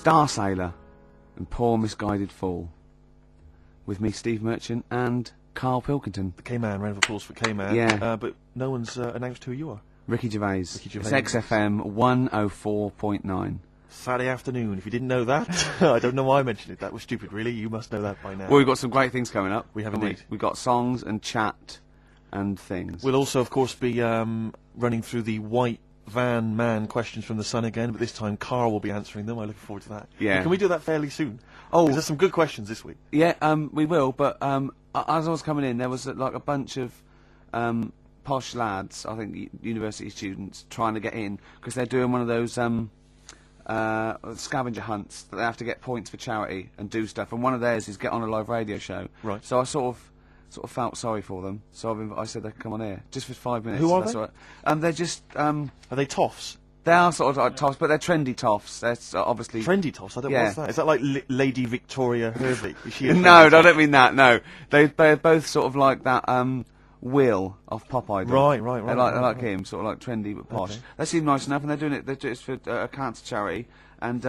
Star Sailor and Poor Misguided Fool. With me, Steve Merchant, and Carl Pilkington. The K-Man, round of applause for K-Man. Yeah. But no one's announced who you are. Ricky Gervais. Ricky Gervais. It's XFM 104.9. Saturday afternoon. If you didn't know that, I don't know why I mentioned it. That was stupid, really. You must know that by now. Well, we've got some great things coming up. We have haven't indeed. We've got songs and chat and things. We'll also, of course, be running through the White Van Man questions from the Sun again, but this time Carl will be answering them. I'm looking forward to that. Yeah. Can we do that fairly soon? Oh. 'Cause there's some good questions this week. Yeah, we will, but as I was coming in, there was like a bunch of posh lads, I think university students, trying to get in, because they're doing one of those scavenger hunts that they have to get points for charity and do stuff, and one of theirs is get on a live radio show. Right. So I sort of felt sorry for them, so I said they'd come on here, just for 5 minutes. Who are that's they? all right. They're just, Are they toffs? they are sort of like toffs, but they're trendy toffs. They're obviously... Trendy toffs? I don't Yeah. What's that? Is that like Lady Victoria Hervey? Is she a No, trendy I toff? don't mean that, no. They're both sort of like that, Will of Pop Idol. Right. They like him, sort of like trendy but posh. Okay. They seem nice enough, and they're doing it for a cancer charity, and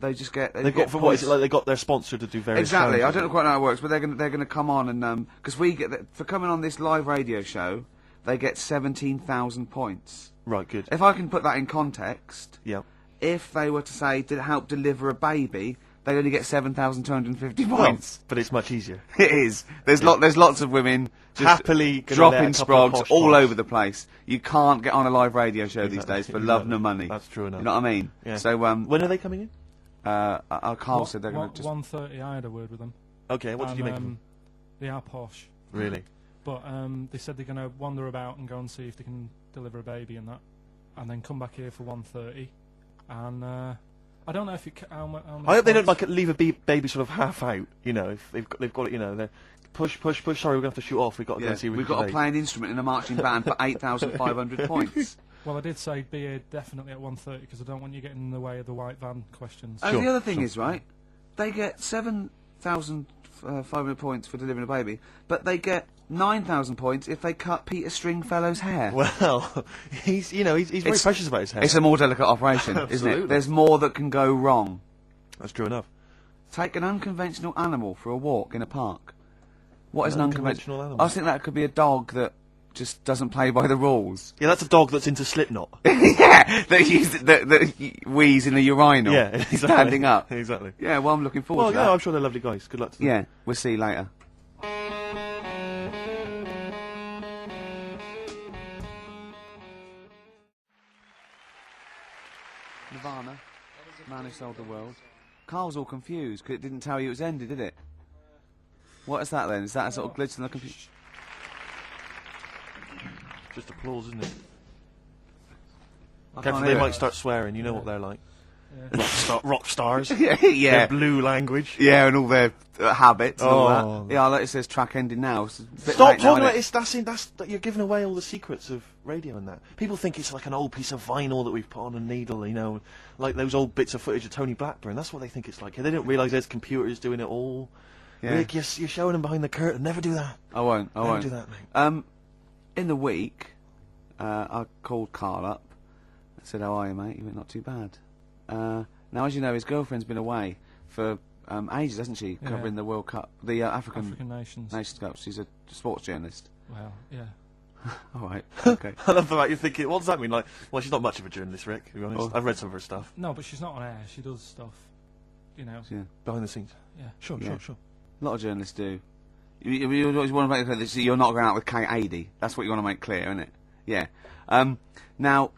they just get... They've got, for what is it, like they got their sponsor to do various Exactly, I challenges? don't know quite how it works, but they're gonna come on and... Because we get... For coming on this live radio show, they get 17,000 points. Right, good. If I can put that in context, Yeah. if they were to say, to help deliver a baby, they only get 7,250 points. But it's much easier. It is. There's lots of women just Happily gonna dropping let a couple of sprogs posh all toffs. over the place. You can't get on a live radio show these days for love nor money. That's true enough. You know what I mean? Yeah. So When are they coming in? Carl said they're going to just... 1:30. I had a word with them. Okay, what did you make of them? They are posh, Really? but they said they're going to wander about and go and see if they can deliver a baby and that, and then come back here for 1:30. And I don't know if it. How many I hope they don't points- like leave a baby sort of half out. You know, if they've got it. You know, they're push. Sorry, we're going to have to shoot off. We've got to go Yeah, and see. we've got to play an instrument in a marching band for 8,500 points. Well, I did say be here definitely at 1:30 because I don't want you getting in the way of the white van questions. And Sure, the other thing sure. is, right, they get 7,500 points for delivering a baby, but they get 9,000 points if they cut Peter Stringfellow's hair. Well, he's very It's- precious about his hair. It's a more delicate operation, isn't Absolutely. it? There's more that can go wrong. That's true enough. Take an unconventional animal for a walk in a park. What is An an unconventional unconventional animal? I think that could be a dog that just doesn't play by the rules. Yeah, that's a dog that's into Slipknot. Yeah, that wheeze in the urinal. Yeah, exactly. Standing up. Exactly. Yeah, well, I'm looking forward Well, to yeah, that. I'm sure they're lovely guys. Good luck to them. Yeah, we'll see you later. Nirvana, Man Who Sold the World. Carl's all confused because it didn't tell you it was ended, did it? What is that then? Is that a sort of glitch in the computer? Just applause, isn't it? I Careful, can't they hear might it. start swearing. You know what they're like. Yeah. Rock stars. Yeah, Their yeah. blue language. Yeah, and all their habits and all Oh. that. Yeah, like it says track ending now. It's a bit Stop late now, talking about innit? it. That you're giving away all the secrets of radio and that. People think it's like an old piece of vinyl that we've put on a needle, you know, like those old bits of footage of Tony Blackburn. That's what they think it's like. They don't realise there's computers doing it all. Yeah. Rick, you're showing them behind the curtain. Never do that. I won't. I Never won't. do that, mate. In the week, I called Carl up. I said, "How are you, mate?" He went, "Not too bad." Now, as you know, his girlfriend's been away for ages, hasn't she? Yeah. Covering the World Cup, the African Nations. Nations Cup. She's a sports journalist. Well, yeah. All right. Okay. I love the fact you're thinking, what does that mean? Like, well, she's not much of a journalist, Rick, to be honest. Oh. I've read some of her stuff. No, but she's not on air. She does stuff. You know. Yeah. Behind the scenes. Yeah. Sure, Yeah. sure. A lot of journalists do. You always want to make clear that you're not going out with Kate Adie. That's what you want to make clear, isn't it? Yeah. Now,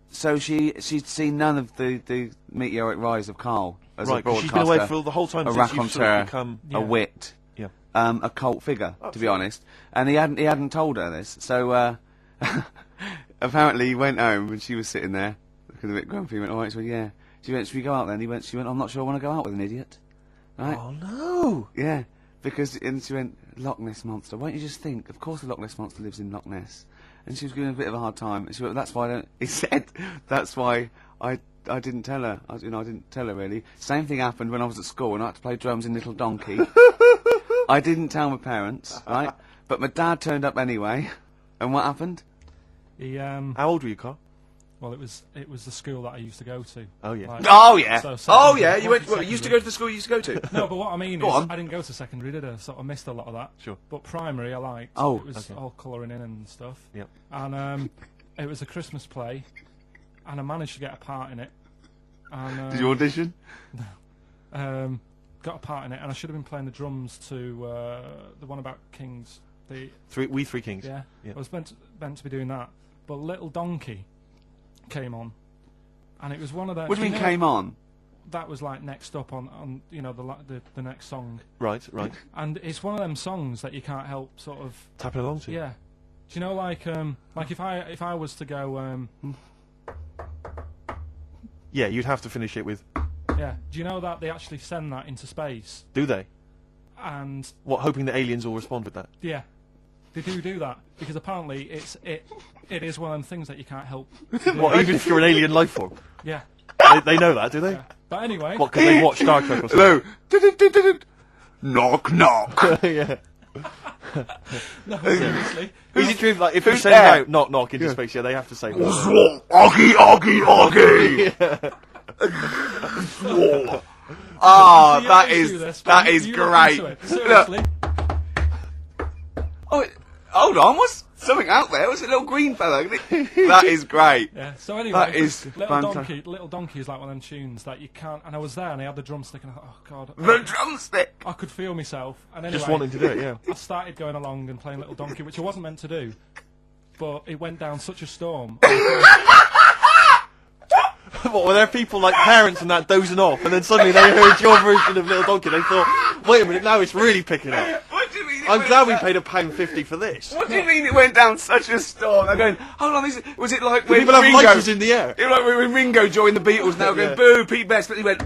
so she'd seen none of the meteoric rise of Carl as a Right, 'cause broadcaster. she's been away for the whole time a since you've sort of raconteur, become... Yeah. a wit, Yeah. a cult figure, to be Absolutely. honest. And he hadn't told her this. So apparently he went home and she was sitting there looking a bit grumpy. He went, "All right," she went, "Yeah." She went, "Should we go out then?" She went, "I'm not sure I want to go out with an idiot." Right? Oh, no! Yeah, and she went, "Loch Ness Monster. Won't you just think? Of course the Loch Ness Monster lives in Loch Ness." And she was giving a bit of a hard time. And she went, "That's why I don't..." He said, "That's why I didn't tell her. I didn't tell her really. Same thing happened when I was at school and I had to play drums in Little Donkey. I didn't tell my parents, right? But my dad turned up anyway. And what happened? He How old were you, Carl? Well, it was the school that I used to go to. Oh, yeah. Like, Oh yeah. so Oh secondary- yeah. You went. secondary. Well, you used to go to the school you used to go to. No, but what I mean Go is, on. I didn't go to secondary, did I? So I missed a lot of that. Sure. But primary, I liked. Oh, it was okay. all colouring in and stuff. Yep. And it was a Christmas play, and I managed to get a part in it. And Did you audition? got a part in it, and I should have been playing the drums to the one about Kings. We Three Kings. Yeah, Yeah. I was meant to be doing that, but Little Donkey came on, and it was one of those. What do you mean came on? That was like next up on the next song, Right. and it's one of them songs that you can't help sort of. Tapping along to. Yeah, do you know like if I was to go Yeah, you'd have to finish it with. yeah, do you know that they actually send that into space, Do they? and What, hoping that aliens will respond with that? yeah, they do that because apparently it is one of them things that you can't help. What, even if you're an alien life form? Yeah, They know that, do they? yeah. But anyway, What, because they watch Star Trek or something? Hello. Knock knock. Yeah. no, seriously. Is it true, like, if you who's send there? out knock knock into space, yeah, they have to say that. Oggy oggy oggy. Oh, You that listen is to this, that man. is You look great. into it. Seriously. Oh, hold on. What's something out there? What's a little green fella? That is great. Yeah. So anyway, That is Little fantastic. Donkey is like one of them tunes that you can't. And I was there, and I had the drumstick, and I thought, oh god, The drumstick. I could feel myself. And anyway, Just wanting to do it, yeah. I started going along and playing Little Donkey, which I wasn't meant to do, but it went down such a storm. What, were there people like parents and that dozing off, and then suddenly they heard your version of Little Donkey, they thought, wait a minute, now it's really picking up. What do you mean? I'm glad we paid £1.50 for this. What do you mean it went down such a storm? I'm going, hold on, was it like when People have Ringo... lighters in the air. It was like when Ringo joined the Beatles now going, Yeah. boo, Pete Best, but he went,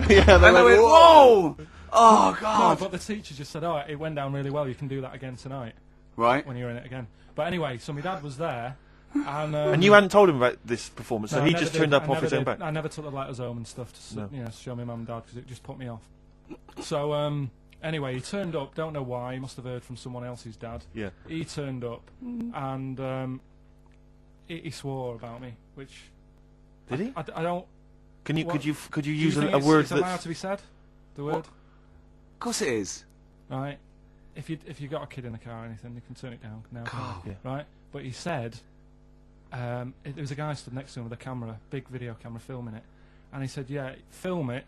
Yeah, and they went, whoa! Oh, No, God. but the teacher just said, oh, it went down really well, you can do that again tonight, Right. when you're in it again. But anyway, so my dad was there, and... And you hadn't told him about this performance, so No, I he never just did. turned up I off his never own did. back. I never took the letters home and stuff to No. show my mum and dad because it just put me off. So anyway, he turned up. Don't know why. He must have heard from someone else's dad. Yeah. He turned up and he swore about me, which Did he? I don't. Could you what- use do you think a word it's allowed that's... to be said? The word, What? Of course it is. right? If you got a kid in the car or anything, you can turn it down now. God. Yeah. Right? But he said there was a guy stood next to him with a camera, big video camera, filming it, and he said, "Yeah, film it,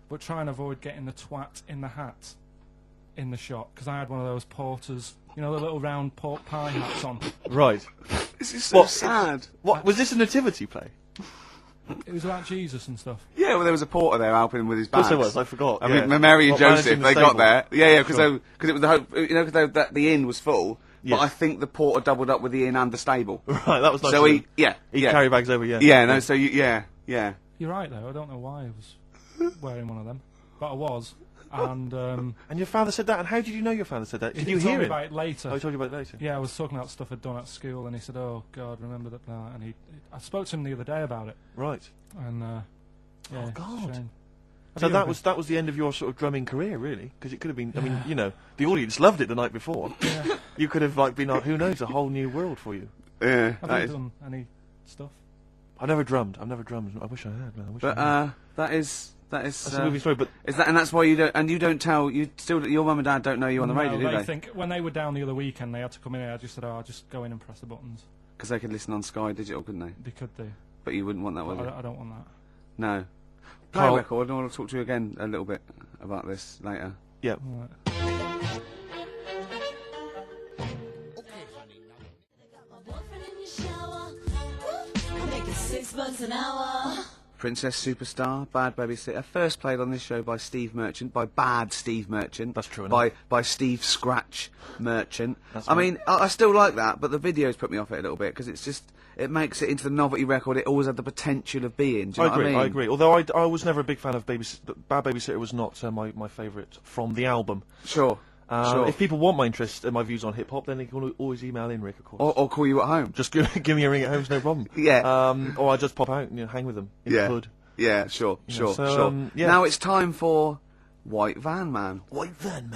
but try and avoid getting the twat in the hat in the shot because I had one of those porters, you know, the little round pork pie hats on. Right. This is so What? sad. What, was this a nativity play? It was about Jesus and stuff. Yeah, well, there was a porter there helping him with his Of course bags. there was, I forgot. I yeah. mean, Mary and What, Joseph, managing they the got stable? there. Yeah, because Sure. it was the hope, you know, because the inn was full. Yes. But I think the porter doubled up with the inn and the stable. Right, that was nice. So of he, him. yeah, He yeah, carry bags over, yeah. yeah, no, so yeah. You're right though. I don't know why I was wearing one of them, but I was. And And your father said that, and how did you know your father said that? Did he you told hear me it? about it later. Oh, he told you about it later? Yeah, I was talking about stuff I'd done at school, and he said, "Oh God, remember that?" And I spoke to him the other day about it, Right. and yeah, Oh, it's a God. shame. So Yeah, that but- was the end of your sort of drumming career, really? Because it could have been, I mean, you know, the audience loved it the night before. Yeah. You could have, like, been, who knows, a whole new world for you. Yeah, Have that you is. done any stuff? I've never drummed. I wish I had, man. I wish But I had. that is That's a movie story, but is that, and that's why you don't, and you don't tell, you still, your mum and dad don't know you on the radio, No, do they? think when they were down the other weekend, they had to come in here. I just said, "Oh, I'll just go in and press the buttons." Because they could listen on Sky Digital, couldn't they? They could do. But you wouldn't want that, would But you? I don't want that. No. Play Carl- a record, and I want to talk to you again a little bit about this later. yeah. Right. $6 an hour. Princess Superstar, Bad Babysitter, first played on this show by Steve Merchant, by Bad Steve Merchant. That's true By Steve Scratch Merchant. That's I right. mean, I still like that, but the videos put me off it a little bit because it's just, it makes it into the novelty record it always had the potential of being. Do you know I agree. what I mean? I agree. Although I was never a big fan of Bad Babysitter was not my favourite from the album. Sure. Sure. If people want my interest and my views on hip hop, then they can always email in, Rick, of course. Or call you at home. Just give me a ring at home, it's no problem. Yeah. Or I just pop out and hang with them in Yeah. the hood. Yeah, sure, Yeah, sure, so, sure. yeah. Now it's time for White Van Man. White Van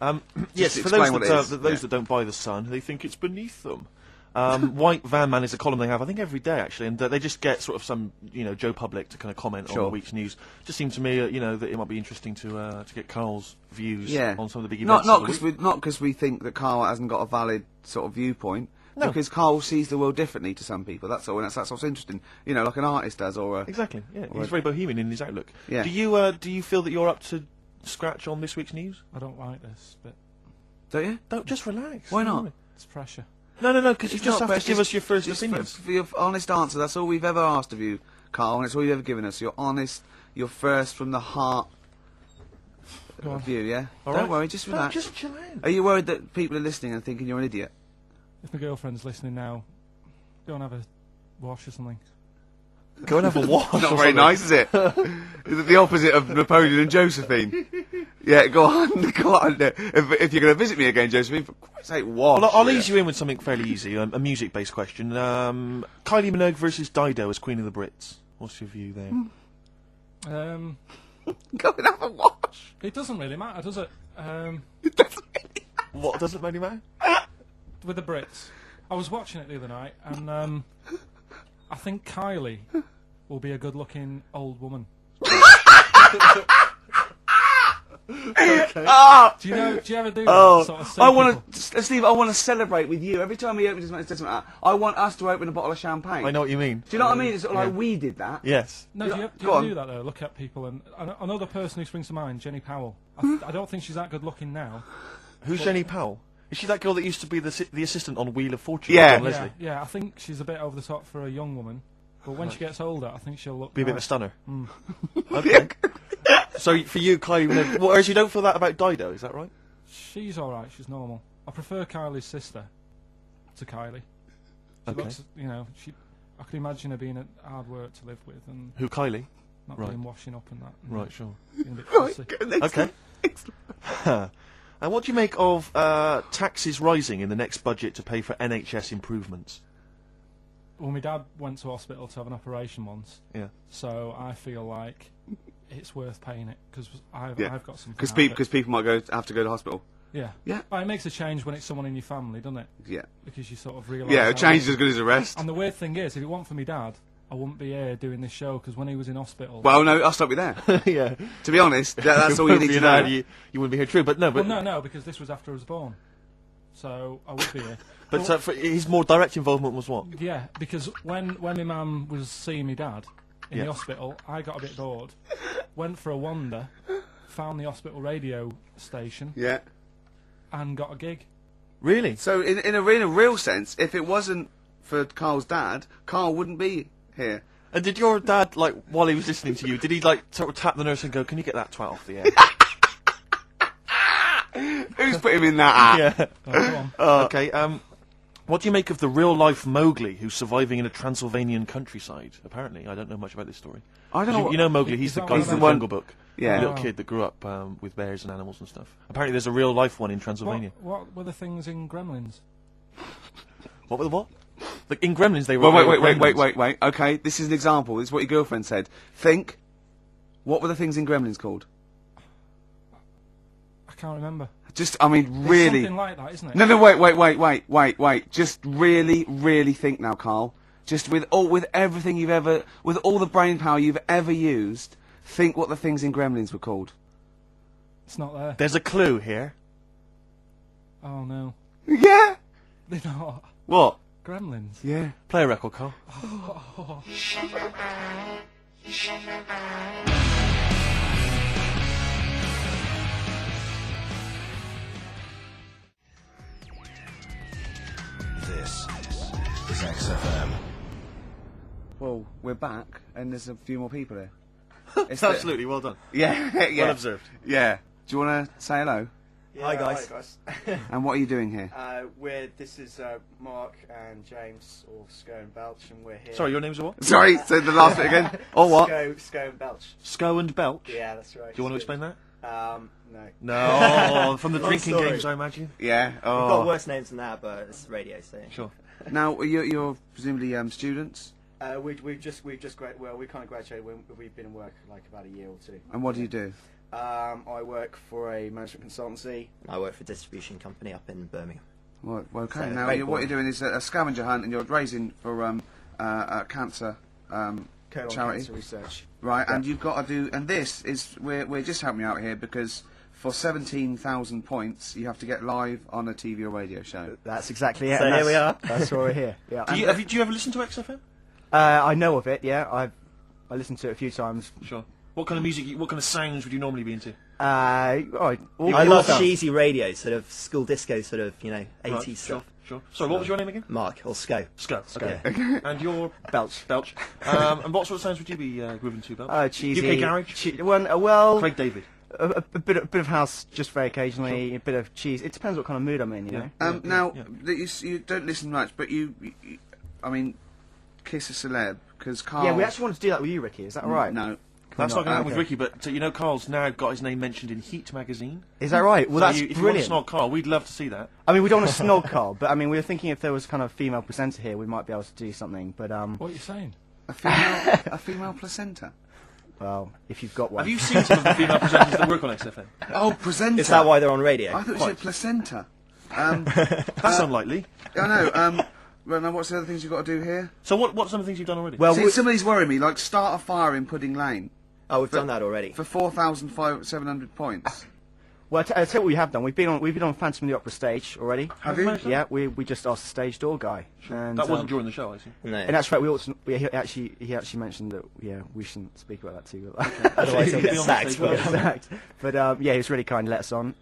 Man. Yes, for explain those what that it is, those yeah. that don't buy the Sun, they think it's beneath them. White Van Man is a column they have, I think, every day actually, and they just get sort of some, Joe Public to kind of comment on the week's news. Just seemed to me, that it might be interesting to get Carl's views on some of the big events. Not because we think that Carl hasn't got a valid sort of viewpoint. No. Because Carl sees the world differently to some people. That's all. And that's what's interesting. Like an artist does, or exactly. Yeah, he's very bohemian in his outlook. Yeah. Do you feel that you're up to scratch on this week's news? I don't like this, but don't you? Don't just relax. Why not? it's pressure. No, because you just have to give us your first opinion. For your honest answer. That's all we've ever asked of you, Carl, and it's all you've ever given us. Your honest, your first from the heart view. Yeah. All Don't right. worry. Just relax. Just chill out. Are you worried that people are listening and thinking you're an idiot? If my girlfriend's listening now, go and have a wash or something. Go and have a wash. Not very nice, is it? Is it the opposite of Napoleon and Josephine? Yeah, go on. If you're going to visit me again, Josephine, for Christ's sake, wash. Well, I'll ease you in with something fairly easy, a music-based question. Kylie Minogue versus Dido as Queen of the Brits. What's your view there? Go and have a wash. It doesn't really matter, does it? It doesn't really What doesn't really matter? With the Brits, I was watching it the other night, and I think Kylie will be a good-looking old woman. Okay. Do you ever do that sort of thing? I want to, Steve. I want to celebrate with you every time he opens his mouth. Says something like that, I want us to open a bottle of champagne. I know what you mean. Do you know what I mean? It's sort of like we did that. Yes. No, do you Go ever on. do that though? Look at people, and another person who springs to mind, Jenny Powell. I don't think she's that good-looking now. Who's Jenny Powell? Is she that girl that used to be the assistant on Wheel of Fortune? Yeah. John Leslie? Yeah, I think she's a bit over the top for a young woman, but when she gets older, I think she'll look Be a bit of a nice. stunner. Mm. Okay. So for you, Kylie Minogue, whereas you don't feel that about Dido, is that right? She's all right. She's normal. I prefer Kylie's sister to Kylie. She Okay. looks, I could imagine her being a hard work to live with and Who, Kylie? not Right. being washing up and that. And Right, sure. being a bit Right, fussy. go next Okay. one. And what do you make of taxes rising in the next budget to pay for NHS improvements? Well, my dad went to hospital to have an operation once, Yeah. so I feel like it's worth paying it because I've got something. Because out of it. people might have to go to hospital. Yeah. Yeah. Well, it makes a change when it's someone in your family, doesn't it? Yeah. Because you sort of realise. Yeah. how A change is much- as good as a rest. And the weird thing is, if it weren't for my dad, I wouldn't be here doing this show because when he was in hospital. Well, no, I'll stop you there. Yeah. To be honest, that's all you need to know. You wouldn't be here, true, but no. But no, because this was after I was born, so I would be here. But for his more direct involvement was what? Yeah, because when my mum was seeing my dad in Yeah. the hospital, I got a bit bored, went for a wander, found the hospital radio station, Yeah. and got a gig. Really? So in a real sense, if it wasn't for Carl's dad, Carl wouldn't be here. And did your dad, like, while he was listening to you, did he, like, sort of tap the nurse and go, "Can you get that twat off the air?" Who's put him in that app? Yeah. Oh, go on. Okay, what do you make of the real-life Mowgli w's surviving in a Transylvanian countryside? Apparently, I don't know much about this story. I don't know. You know Mowgli, he's Is the that guy one from of the them? Jungle Book. Yeah. The little Oh. kid that grew up with bears and animals and stuff. Apparently there's a real-life one in Transylvania. What were the things in Gremlins? What were the what? Like, in Gremlins they were... Well, they were Gremlins. wait. Okay, this is an example. This is what your girlfriend said. Think. What were the things in Gremlins called? I can't remember. Just, I mean, It's really. something like that, isn't it? No, wait. Just really think now, Carl. Just with everything with all the brain power you've ever used, think what the things in Gremlins were called. It's not there. There's a clue here. Oh no, Yeah. they're not. What? Gremlins. Yeah. Play a record, Carl. This is XFM. Well, we're back, and there's a few more people here. It's Absolutely, well done. Yeah. Well observed. Yeah. Do you want to say hello? Hi guys. And what are you doing here? This is Mark and James, or Sco and Belch, and we're here. Sorry, your name's what? Sorry, say the last bit again. Or what? Sco and Belch. Sco and Belch? Yeah, that's right. Do you want to explain that? No. No, from the I'm drinking sorry. games, I imagine. Yeah. We've got Oh. worse names than that, but it's radio, so. Sure. Now you're presumably students, We've just we kind of graduated. We've been in work like about a year or two. and what do you do? I work for a management consultancy. I work for a distribution company up in Birmingham. Well, okay. So, Now, very what you're boring. doing is a scavenger hunt, and you're raising for cancer Colon charity, Cancer Research. right? And you've got to do. And this is we're just helping you out here because for 17,000 points, you have to get live on a TV or radio show. That's exactly it. So and here we that's- That's why we're here. Yeah. Do you ever listen to XFM? I know of it. Yeah, I listened to it a few times. Sure. What kind of music? What kind of sounds would you normally be into? I I love cheesy radio, sort of school disco, sort of 80s Right, stuff. Sure. Sorry, what was your name again? Mark or Sco. Scott. Okay. Yeah. And you're Belch. Belch. And what sort of sounds would you be grooving to, Belch? Cheesy. UK garage. Well, Craig David. a bit of house, just very occasionally. A bit of cheese. It depends what kind of mood I'm in. You know. Now, yeah. you don't listen much, but I mean, kiss a celeb because Carl. Yeah, we actually wanted to do that with you, Ricky. Is that all right? No. That's not going to happen with Okay. Ricky, but Carl's now got his name mentioned in Heat magazine. Is that right? Well, So that's if you want brilliant. to snog Carl, we'd love to see that. I mean, we don't want to snog Carl, but I mean, we were thinking if there was kind of female presenter here, we might be able to do something. But What are you saying? A female placenta. well, if you've got one. Have you seen some of the female presenters that work on XFM? Oh, presenter. Is that why they're on radio? I thought you said placenta. That's unlikely. I know. Well, now what's the other things you've got to do here? So what's some of the things you've done already? Well, See, some of these worry me. Like start a fire in Pudding Lane Oh, we've done that already. for 4,700 points. Well, I'll tell you what we have done. We've been on Phantom of the Opera stage already. Have you? Yeah, we just asked the stage door guy. And, that wasn't during the show, I see. No. And that's right. He actually mentioned that. Yeah, we shouldn't speak about that too. Otherwise he'll Be get on sacked. stage well. Exact. But yeah, he was really kind to let us on.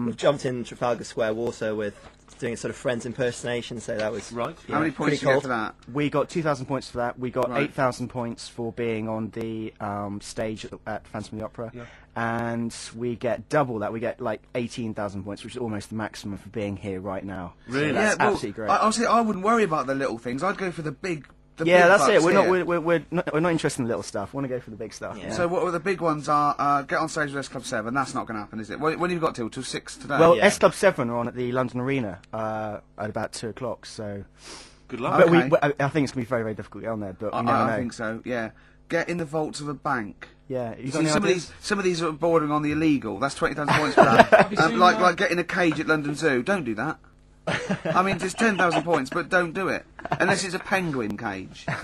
We've jumped in Trafalgar Square Water with doing a sort of Friends impersonation, so that was Right. How many points pretty did you get cold. for that? We got 2,000 points for that. We got Right. 8,000 points for being on the stage at Phantom of the Opera. Yeah. And we get double that. We get like 18,000 points, which is almost the maximum for being here right now. Really? So that's well, absolutely great. Honestly, I wouldn't worry about the little things. I'd go for the big. Yeah, that's it. bucks We're here. we're not interested in the little stuff. We want to go for the big stuff. Yeah. So what are the big ones are get on stage with S Club 7. That's not going to happen, is it? When have you got till 6 today? Well, Yeah. S Club 7 are on at the London Arena at about 2 o'clock. So, Good luck. but Okay. I think it's going to be very, very difficult to get on there. But we never I know. think so. Yeah, get in the vaults of a bank. Yeah, you got See, any some ideas? of these are bordering on the illegal. That's 20,000 points for that. Have you seen like that? like getting a cage at London Zoo. Don't do that. I mean, it's 10,000 points, but don't do it unless it's a penguin cage. Well,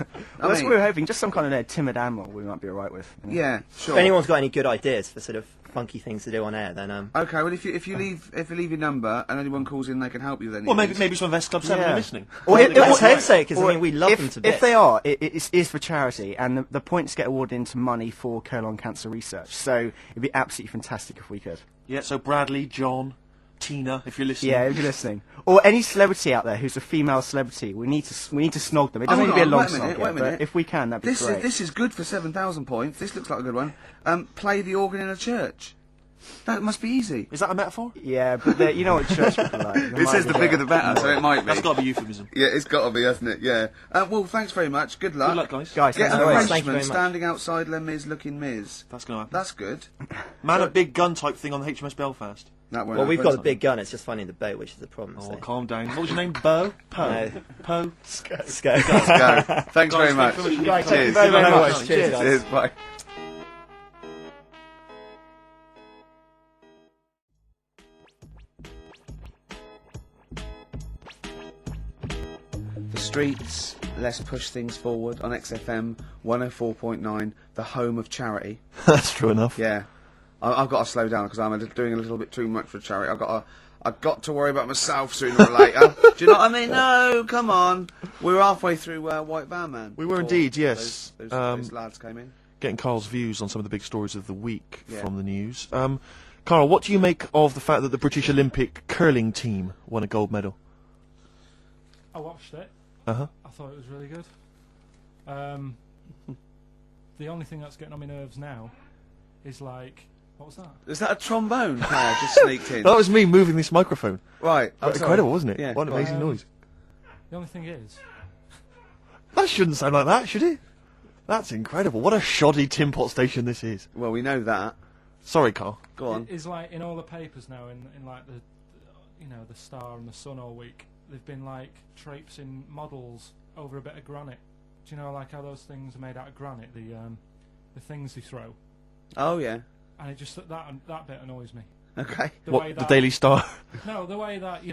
that's mean- what we were hoping. Just some kind of timid animal we might be alright with. you know? Yeah, sure. If anyone's got any good ideas for sort of funky things to do on air, then Okay, well, if you leave your number and anyone calls in, they can help you with anything. Well, maybe some of S Club 7 Yeah. are listening. Or Let's hope so, because I or mean we love if, them to bits. If they are, it is for charity, and the points get awarded into money for colon cancer research. So it'd be absolutely fantastic if we could. Yeah, so Bradley, John, Tina, if you're listening. Yeah, if you're listening, or any celebrity out there who's a female celebrity, we need to snog them. It doesn't Hold need to be a on, long wait a minute, snog, wait a yeah, but minute. if we can, that'd be great. This is good for 7,000 points. This looks like a good one. Play the organ in a church. That must be easy. Is that a metaphor? Yeah, but you know what church people are like. They It might says be the bigger there. the better, so it might be. That's got to be euphemism. Yeah, it's got to be, hasn't it? Yeah. Well, thanks very much. Good luck. Good luck, guys. Guys, Get thanks a very much. Thank you Frenchman very much. standing outside Les Mis looking Miz. That's going to happen. That's good. Man, a big gun type thing on the HMS Belfast. That won't well, we've happen. got a big gun. It's just finding the boat, which is the problem. Oh, so. calm down. What was your name? Bo? Poe? No. Poe? Sco. Go. Thanks very much. Guys, thank you Guys, thank you Cheers. very, very Cheers. much. Cheers, guys. Cheers. Bye. The streets, let's push things forward on XFM 104.9, the home of charity. That's true enough. Yeah, I've got to slow down because I'm doing a little bit too much for charity. I've got to worry about myself sooner or later. Do you know what I mean? No, come on. We were halfway through White Van Man. We were before indeed, yes. Those lads came in. Getting Carl's views on some of the big stories of the week Yeah. from the news. Carl, what do you make of the fact that the British Olympic curling team won a gold medal? I watched it. Uh-huh. I thought it was really good. The only thing that's getting on my nerves now is like, what was that? Is that a trombone player just sneaked in? That was me moving this microphone. Right. I'm sorry. Incredible, wasn't it? Yeah, What an go on. amazing noise. The only thing is, That shouldn't sound like that, should it? That's incredible. What a shoddy tin pot station this is. Well, we know that. Sorry, Carl. Go on. is like in all the papers now, in like the Star and the Sun all week, they've been like traipsing models over a bit of granite. Do you know like how those things are made out of granite? The things they throw, Oh, yeah. and it just that bit annoys me. Okay. The What, way the that, Daily Star? No, the way that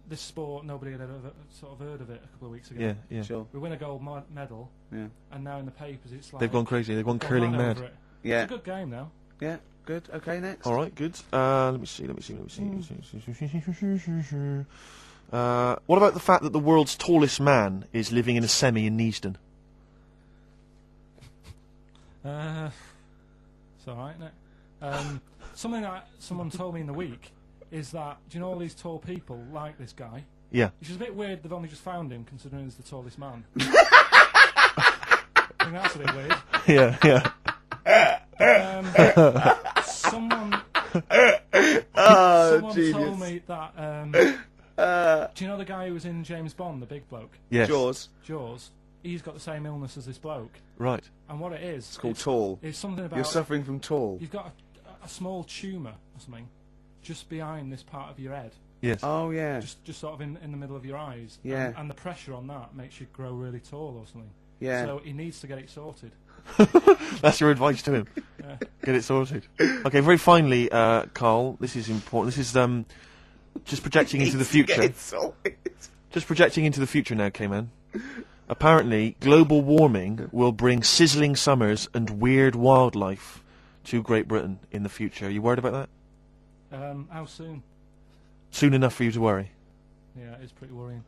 this sport, nobody had ever sort of heard of it a couple of weeks ago. Yeah, yeah. Sure. We win a gold medal, Yeah. and now in the papers it's like They've gone crazy. They've gone curling mad. over it. Yeah. It's a good game now. Yeah. Good. Okay. Next. All right, good. Let me see. What about the fact that the world's tallest man is living in a semi in Neasden? It's alright, isn't it? Something that someone told me in the week is that, do you know all these tall people like this guy? Yeah. Which is a bit weird they've only just found him, considering he's the tallest man. I think that's a bit weird. Yeah, yeah. Someone genius. told me that, do you know the guy who was in James Bond, the big bloke? Yes. Jaws. Jaws? He's got the same illness as this bloke. Right. And what it is... It's called tall. It's something about... You're suffering from tall. You've got a small tumour or something just behind this part of your head. Yes. Oh yeah. Just sort of in the middle of your eyes. Yeah. And the pressure on that makes you grow really tall or something. Yeah. So he needs to get it sorted. That's your advice to him. Yeah. Get it sorted. Okay, very finally, Carl, this is important. This is just projecting into the future. Get sorted. Just projecting into the future now, K-Man. Apparently, global warming will bring sizzling summers and weird wildlife to Great Britain in the future. Are you worried about that? How soon? Soon enough for you to worry. Yeah, it's pretty worrying.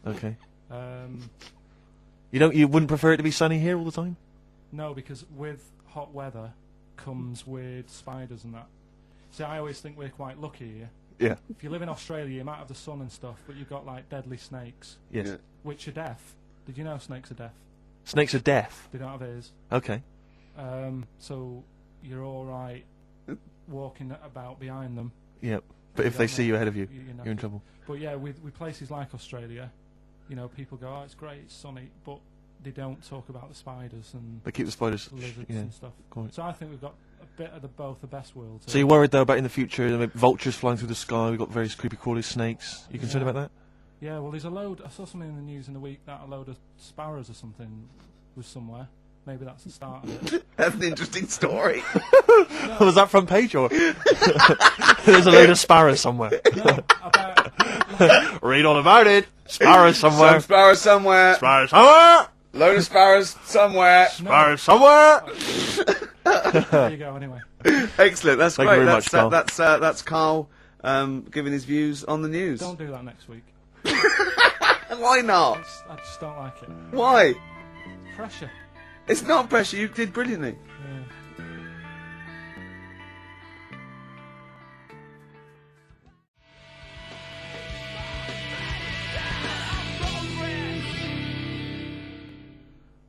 Okay. Um, You wouldn't prefer it to be sunny here all the time? no, because with hot weather comes weird spiders and that. See, I always think we're quite lucky here. Yeah. If you live in Australia, you might have the sun and stuff, but you've got like deadly snakes, Yes. Yeah. which are deaf. Did you know snakes are deaf? Snakes are deaf. They don't have ears. Okay. So you're all right walking about behind them. Yep. But You if they don't see know. you ahead of you, You're you're in knackered. trouble. But yeah, with places like Australia, you know, people go, "Oh, it's great, it's sunny," but they don't talk about the spiders and They keep the spiders. lizards Yeah. and stuff. Quite. So I think we've got a bit of both the best worlds. So you're worried though about in the future, maybe vultures flying through the sky? We've got various creepy crawly snakes. You concerned Yeah. about that? Yeah, well, there's a load. I saw something in the news in the week that a load of sparrows or something was somewhere. Maybe that's the start of it. That's an interesting story. Was that front page or? There's a load of sparrows somewhere. No, about Read all about it. Sparrows somewhere. Some sparrows somewhere. Sparrows somewhere. Load of sparrows somewhere. Sparrows somewhere. there you go. Anyway, Excellent. That's Thank you great. very That's much, Carl. that's Carl giving his views on the news. don't do that next week. Why not? I just don't like it. Why? Pressure. It's not pressure. You did brilliantly. Yeah.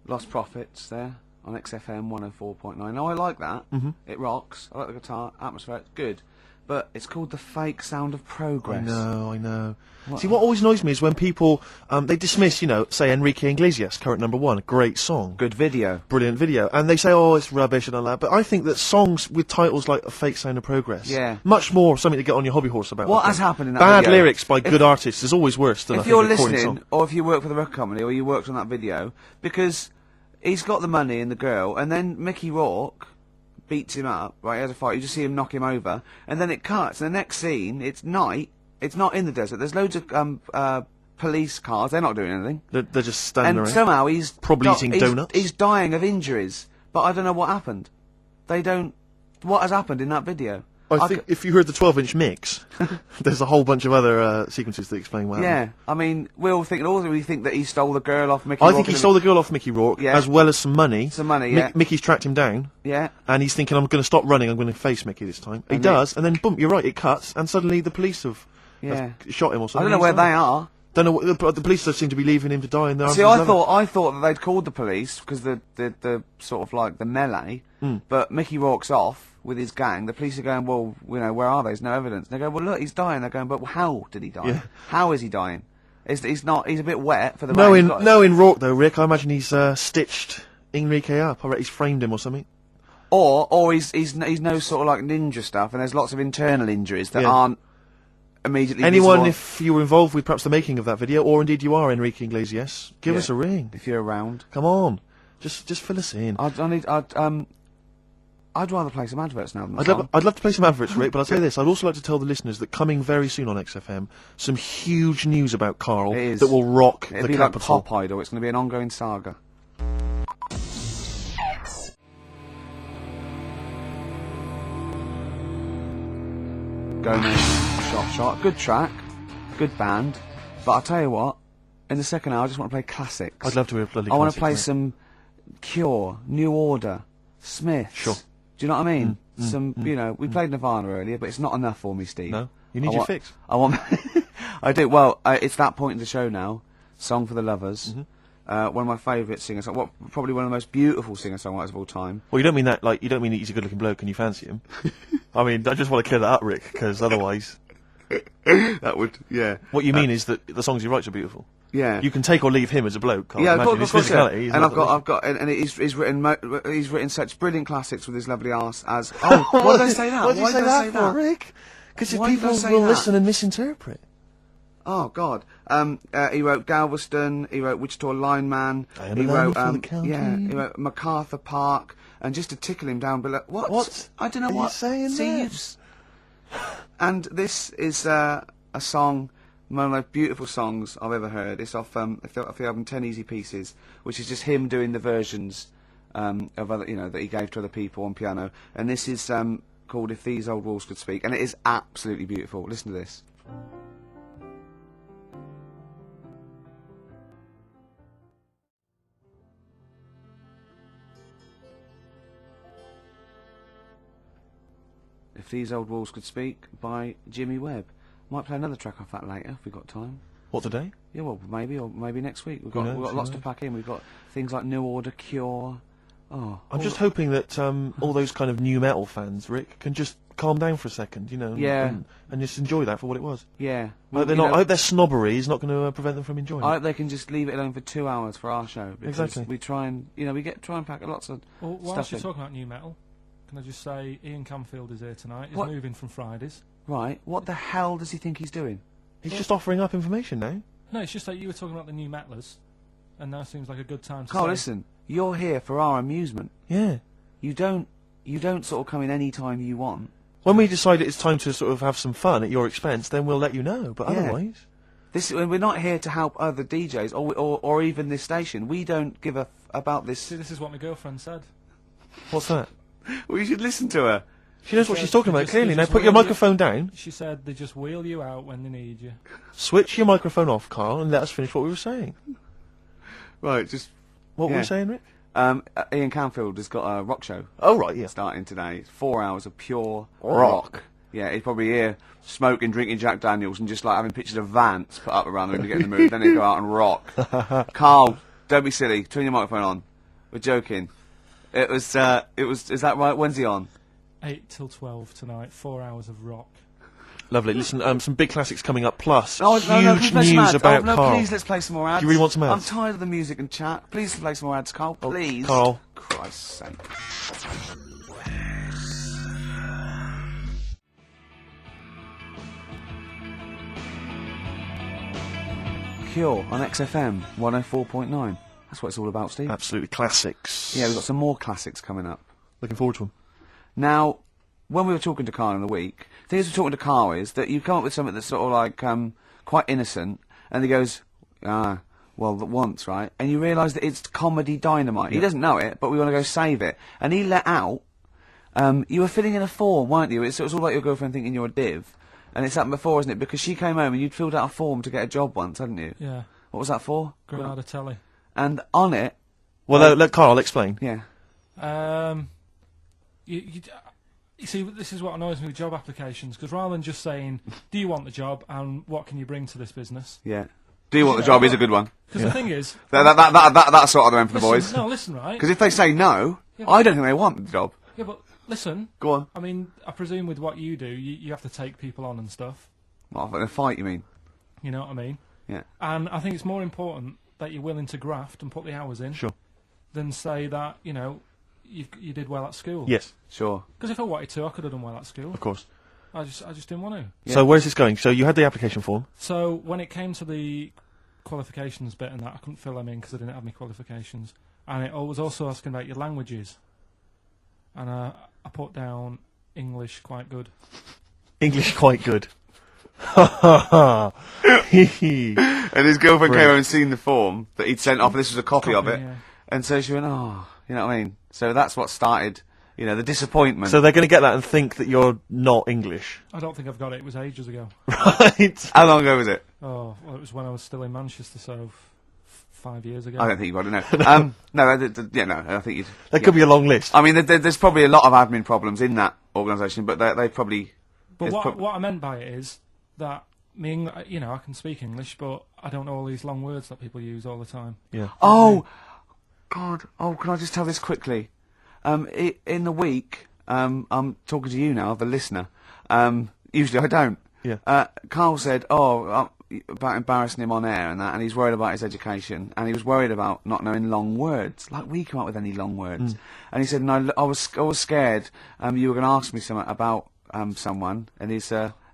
Lost Profits there on XFM 104.9. Now I like that. Mm-hmm. It rocks. I like the guitar. Atmosphere. It's good. But it's called The Fake Sound of Progress. I know. See, what always annoys me is when people, they dismiss, say Enrique Iglesias, current #1, great song. Good video. Brilliant video. And they say, oh, it's rubbish and all that. But I think that songs with titles like A Fake Sound of Progress, Yeah. much more something to get on your hobby horse about. What I has think. happened in that Bad video? lyrics by good artists is always worse than I If think you're a recording listening, song. or if you work for the record company, or you worked on that video, because he's got the money and the girl, and then Mickey Rourke beats him up, right, he has a fight, you just see him knock him over, and then it cuts, and the next scene, it's night, it's not in the desert, there's loads of police cars, they're not doing anything, They're just standing and around. somehow he's Probably eating donuts. He's dying of injuries, but I don't know what happened. What has happened in that video? I think if you heard the 12-inch mix, there's a whole bunch of other sequences that explain what happened. Yeah, I mean, we think that he stole the girl off Mickey I Rourke think he and- stole the girl off Mickey Rourke, Yeah. as well as some money. Some money, yeah. Mickey's tracked him down, Yeah. and he's thinking, I'm going to stop running, I'm going to face Mickey this time. He And does, and then boom, you're right, it cuts, and suddenly the police have Yeah. shot him or I something. don't know where they are. Don't know. The police just seem to be leaving him to die in the arms See, of his I lover. thought that they'd called the police because the sort of like the melee, but Mickey Rourke's off with his gang. The police are going, well, where are they? There's no evidence. And they go, well, look, he's dying. They're going, but how did he die? Yeah. How is he dying? He's a bit wet for the rain. In Rourke though, Rick, I imagine he's stitched Enrique up. I reckon he's framed him or something. Or he's no sort of like ninja stuff, and there's lots of internal injuries that Yeah. aren't immediately Anyone, visible if you were involved with perhaps the making of that video, or indeed you are Enrique Iglesias, give Yeah. us a ring. if you're around. Come on, just fill us in. I I'd rather play some adverts now than the song. I'd love to play some adverts, Rick, but I'll tell you this, I'd also like to tell the listeners that coming very soon on XFM, some huge news about Carl It is. that will rock It'll the be capital. like Pop Idol. It's going to be an ongoing saga. Gomez, shot. Good track, good band. But I'll tell you what, in the second hour, I just want to play classics. I'd love to hear bloody I want to classics, play mate. some Cure, New Order, Smiths. Sure. Do you know what I mean? You know, we played Nirvana earlier, but it's not enough for me, Steve. No? You need I your want- fix. I want. I do. Well, it's that point in the show now. Song for the Lovers. One of my favourite singers. Probably one of the most beautiful singer-songwriters of all time. Well, you don't mean that, like, you don't mean that he's a good-looking bloke and you fancy him. I mean, I just want to clear that up, Rick, because otherwise... That would, yeah. What you mean is that the songs he writes are beautiful. Yeah. You can take or leave him as a bloke, Carl. Yeah, Imagine his physicality. is And not I've got, and he's written such brilliant classics with his lovely arse as. Oh, why did I say that? Why did you say that for, that? Rick? Because Why did I people say will that? listen and misinterpret. Oh God. He wrote Galveston. He wrote Wichita Lineman. I am He a wrote man for the county. yeah. He wrote MacArthur Park. And just to tickle him down below. What? I don't know are you what. saying See, there? and this is a song, one of the most beautiful songs I've ever heard. It's off the album 10 Easy Pieces, which is just him doing the versions of other, that he gave to other people on piano. And this is called If These Old Walls Could Speak, and it is absolutely beautiful. Listen to this. If These Old Walls Could Speak by Jimmy Webb. Might play another track off that later if we've got time. What, today? Yeah, well, maybe, or maybe next week. We've Who got knows, lots who to knows? pack in. We've got things like New Order, Cure. Oh, I'm just hoping that all those kind of new metal fans, Rick, can just calm down for a second, Yeah. and just enjoy that for what it was. yeah. I hope their snobbery is not going to prevent them from enjoying I it. hope they can just leave it alone for 2 hours for our show. Because Exactly. We try and try and pack lots of Well, whilst stuff you're in. talking about new metal, can I just say Ian Camfield is here tonight. He's What? moving from Fridays. Right. What the hell does he think he's doing? He's just offering up information now. No, it's just that you were talking about the new metalers, and now seems like a good time to Carl, say. listen. You're here for our amusement. Yeah. You don't sort of come in any time you want. When we decide it's time to sort of have some fun at your expense, then we'll let you know. But Yeah. otherwise... We're not here to help other DJs or even this station. We don't give a about this. See, this is what my girlfriend said. What's that? Well, you should listen to her. She knows what said she's talking they about, just- clearly. they Now just put your wheel you- microphone down, She said they just wheel you out when they need you. switch your microphone off, Carl, and let us finish what we were saying. Right, just What were Yeah. we saying, Rick? Ian Camfield has got a rock show Oh, right, yeah. starting today. 4 hours of pure Rock. Yeah, he's probably here smoking, drinking Jack Daniels, and just like having pictures of Vance put up around him to get in the mood. Then he'd go out and rock. Carl, don't be silly. Turn your microphone on. We're joking. Is that right? When's he on? 8 till 12 tonight, 4 hours of rock. Lovely. Listen, some big classics coming up, plus No, huge can we play some news ads? about no, Carl. please, let's play some more ads. Do you really want some ads? I'm tired of the music and chat. Please play some more ads, Carl. Please. Carl. Christ's sake. Cure on XFM 104.9. That's what it's all about, Steve. Absolutely classics. Yeah, we've got some more classics coming up. Looking forward to them. Now, when we were talking to Carl in the week, the thing is we're talking to Carl is that you come up with something that's sort of like quite innocent, and he goes, well, once, right? And you realise that it's comedy dynamite. He doesn't know it, but we want to go save it. And he let out, you were filling in a form, weren't you? It was all like your girlfriend thinking you're a div. And it's happened before, isn't it? Because she came home and you'd filled out a form to get a job once, hadn't you? Yeah, What was that for? Granada Telly. And on it, Well, let Carl explain. yeah. You see, this is what annoys me with job applications, because rather than just saying, do you want the job and what can you bring to this business? Yeah. Do you want the job is a good one. Because the thing is... That's sort of the one for the boys. No, listen, right? Because if they say no, Yeah, I don't think they want the job. Yeah, but listen, Go on. I mean, I presume with what you do, you have to take people on and stuff. What, in a fight, you mean? You know what I mean? Yeah. And I think it's more important that you're willing to graft and put the hours in Sure. than say that, you did well at school. Yes, Sure. Because if I wanted to, I could have done well at school. of course. I just didn't want to. Yeah. So where's this going? So you had the application form. So when it came to the qualifications bit and that, I couldn't fill them in because I didn't have any qualifications. And it was also asking about your languages. and I put down English quite good. English quite good. Ha ha ha. Hee hee. And his girlfriend came Brilliant. over and seen the form that he'd sent off, and this was a copy of it. Yeah. And so she went, oh, you know what I mean? So that's what started, you know, the disappointment. So they're going to get that and think that you're not English. I don't think I've got it. It was ages ago. Right. How long ago was it? Oh, well, it was when I was still in Manchester, so 5 years ago. I don't think you've got it, no. I think you'd... That could be a long list. I mean, there's probably a lot of admin problems in that organisation, but they probably... But it's what I meant by it is that you know, I can speak English, but I don't know all these long words that people use all the time. Yeah. Oh, God. Oh, can I just tell this quickly? In the week, I'm talking to you now, the listener. Usually I don't. Yeah. Carl said, about embarrassing him on air and that, and he's worried about his education, and he was worried about not knowing long words. Like, we come up with any long words. And he said, and I was scared you were going to ask me something about someone, and he's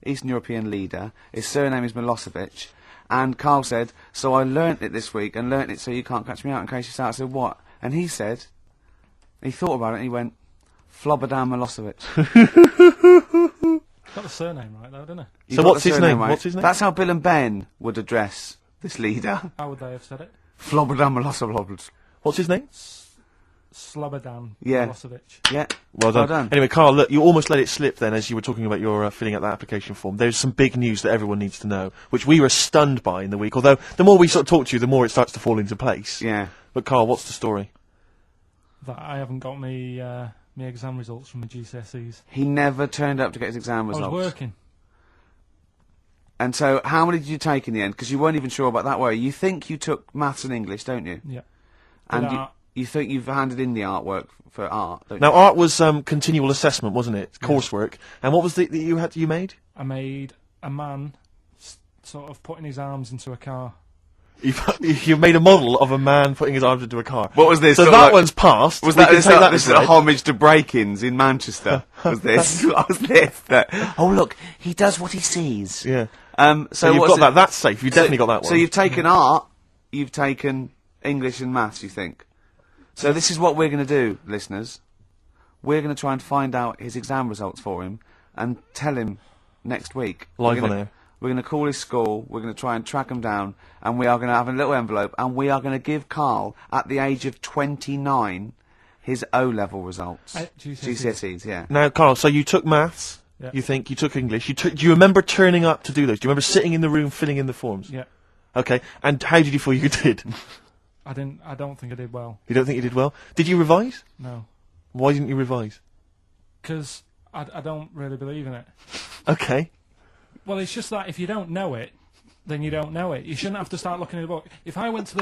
Eastern European leader. His surname is Milosevic. And Carl said, so I learnt it this week, and learnt it so you can't catch me out in case you start. I said, what? And he said, he thought about it, and he went, Flobodan Milosevic. Got the surname right, though, didn't it? You So got what's the his surname name? right. What's his name? That's how Bill and Ben would address this leader. How would they have said it? Flobodan Milosevic. What's his name? Slobodan Yeah. Milosevic. Yeah. Well done. Well done. Anyway, Carl, look, you almost let it slip then as you were talking about your filling out that application form. There's some big news that everyone needs to know, which we were stunned by in the week, although the more we sort of talk to you, the more it starts to fall into place. Yeah. But Carl, what's the story? That I haven't got me exam results from my GCSEs. He never turned up to get his exam I results. was working. And so, how many did you take in the end? Because you weren't even sure about that, were you? You think you took maths and English, don't you? Yeah. And Did art. you think you've handed in the artwork for art, don't Now, you? art was continual assessment, wasn't it? Coursework. And what was the that you made? I made a man sort of putting his arms into a car. You made a model of a man putting his arms into a car. What was this? So Sort that of like- one's passed. Was We that can this, take that this as read. homage to break-ins in Manchester? Was this? Was this? Oh, look, he does what he sees. Yeah. So So you've what's got it- that. That's safe. You definitely got that one. So you've taken art, you've taken English and maths, you think? So this is what we're going to do, listeners. We're going to try and find out his exam results for him and tell him next week. Live We're on gonna- air. We're going to call his school, we're going to try and track him down, and we are going to have a little envelope, and we are going to give Carl, at the age of 29, his O-level results. GCSEs, yeah. Now, Carl, so you took maths. Yeah. You think you took English. Do you remember turning up to do those? Do you remember sitting in the room filling in the forms? Yeah. Okay. And how did you feel you did? I don't think I did well. You don't think you did well? Did you revise? No. Why didn't you revise? Because I don't really believe in it. Okay. Well, it's just that if you don't know it, then you don't know it. You shouldn't have to start looking at the book. If I went to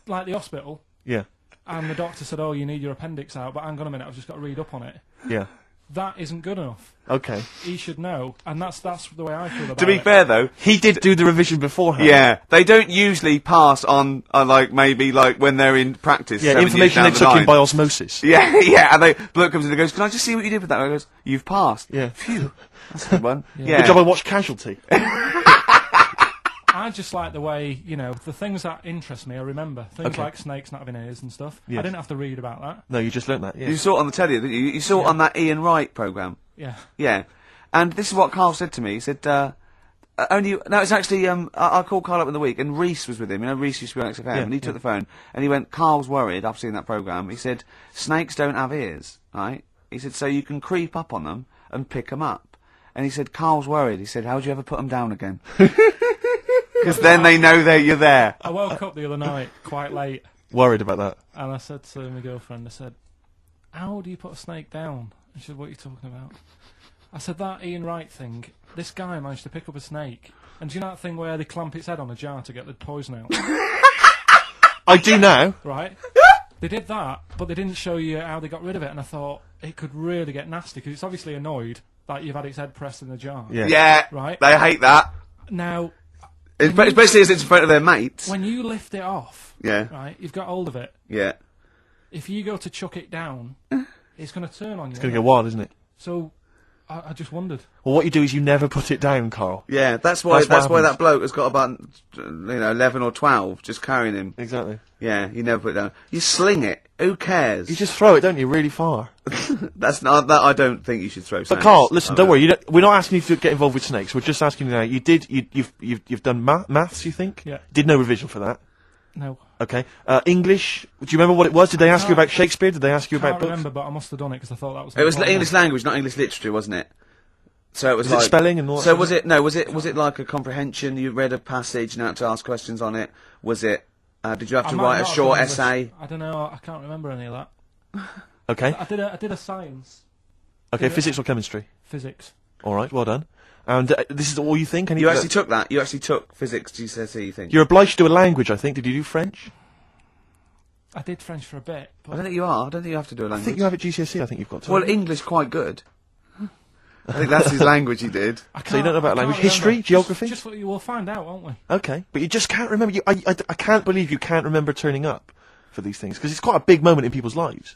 like the hospital Yeah. and the doctor said, "Oh, you need your appendix out," but hang on a minute, I've just got to read up on it. Yeah. That isn't good enough. Okay. He should know, and that's the way I feel about it. To be fair, though, He did do the revision beforehand. yeah, they don't usually pass on, like, maybe, like, when they're in practice. Yeah, 7 years information down they the took in line. by osmosis. Yeah, yeah, and bloke comes in and goes, "Can I just see what you did with that?" And I goes, "You've passed." Yeah. Phew, that's a good one. Yeah. Good job I watched Casualty. I just like the way, the things that interest me, I remember. Things Okay. like snakes not having ears and stuff. Yes. I didn't have to read about that. No, you just learnt that, yeah. You saw it on the telly, didn't you? You saw it on that Ian Wright programme. Yeah. Yeah. And this is what Carl said to me. He said, it's actually, I called Carl up in the week, and Reese was with him. You know, Reese used to be on XFM, Yeah, and he took the phone, and he went, "Carl's worried, I've seen that programme." He said, "Snakes don't have ears, right?" He said, "So you can creep up on them and pick them up." And he said, "Carl's worried." He said, "How do you ever put them down again?" Because then they know that you're there. I woke up the other night quite late, Worried about that. and I said to my girlfriend, I said, "How do you put a snake down?" And she said, "What are you talking about?" I said, "That Ian Wright thing, this guy managed to pick up a snake. And do you know that thing where they clamp its head on a jar to get the poison out?" I do now. Right? They did that, but they didn't show you how they got rid of it, and I thought it could really get nasty, because it's obviously annoyed that you've had its head pressed in the jar. Yeah. Yeah. Right. They hate that. Now, Especially as it's in front of their mates. when you lift it off, Yeah. right, you've got hold of it. Yeah. If you go to chuck it down, it's going to turn on you. It's going to go wild, isn't it? So I just wondered. Well, what you do is you never put it down, Carl. Yeah, that's why That's what that happens. bloke has got about 11 or 12 just carrying him. Exactly. Yeah, you never put it down. You sling it. Who cares? You just throw it, don't you, really far. That's not that. I don't think you should throw. But snakes. Carl, listen, don't Okay. worry. We're not asking you to get involved with snakes. We're just asking you now. You've done maths, you think? Yeah. Did no revision for that. No. Okay. English. Do you remember what it was? Did they ask you about Shakespeare? Did they ask you I can't about books? remember, but I must have done it because I thought that was. It was important. English language, not English literature, wasn't it? So it was Was it like spelling and all that So sort of was it? No, was it like a comprehension? You read a passage and had to ask questions on it. Was it? Did you have I to might write a not have short done English. essay? I don't know. I can't remember any of that. Okay. I did a science, Okay. Yeah. Physics or chemistry? physics. All right. Well done. And this is all you think? You actually took that. You actually took physics GCSE. You think? You're obliged to do a language, I think. Did you do French? I did French for a bit. I don't think you are. I don't think you have to do a I language. think you have at GCSE. I think you've got to. Well, English quite good. I think that's his language. He did. I So you don't know about I can't language. remember. History? Geography? Just we'll find out, won't we? Okay, but you just can't remember. I can't believe you can't remember turning up for these things because it's quite a big moment in people's lives.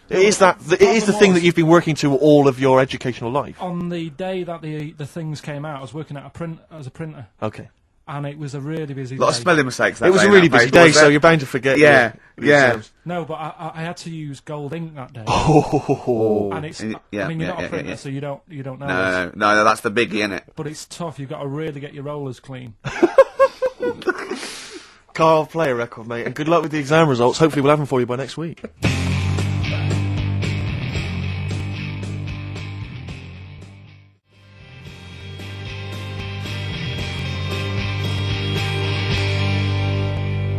It is well, that. It is the problem thing was- that you've been working to all of your educational life. On the day that the things came out, I was working at as a printer, Okay, and it was a really busy A lot of day. spelling mistakes. That it was day a in really that busy paper, day, wasn't so it? you're bound to forget. Yeah, your yeah. exams. No, but I had to use gold ink that day, Oh, and it's. Yeah, I mean, you're yeah, not a yeah, printer, yeah. so you don't know. this. No, that's the biggie, isn't it? But it's tough. You've got to really get your rollers clean. Carl, play a record, mate, and good luck with the exam results. Hopefully, we'll have them for you by next week.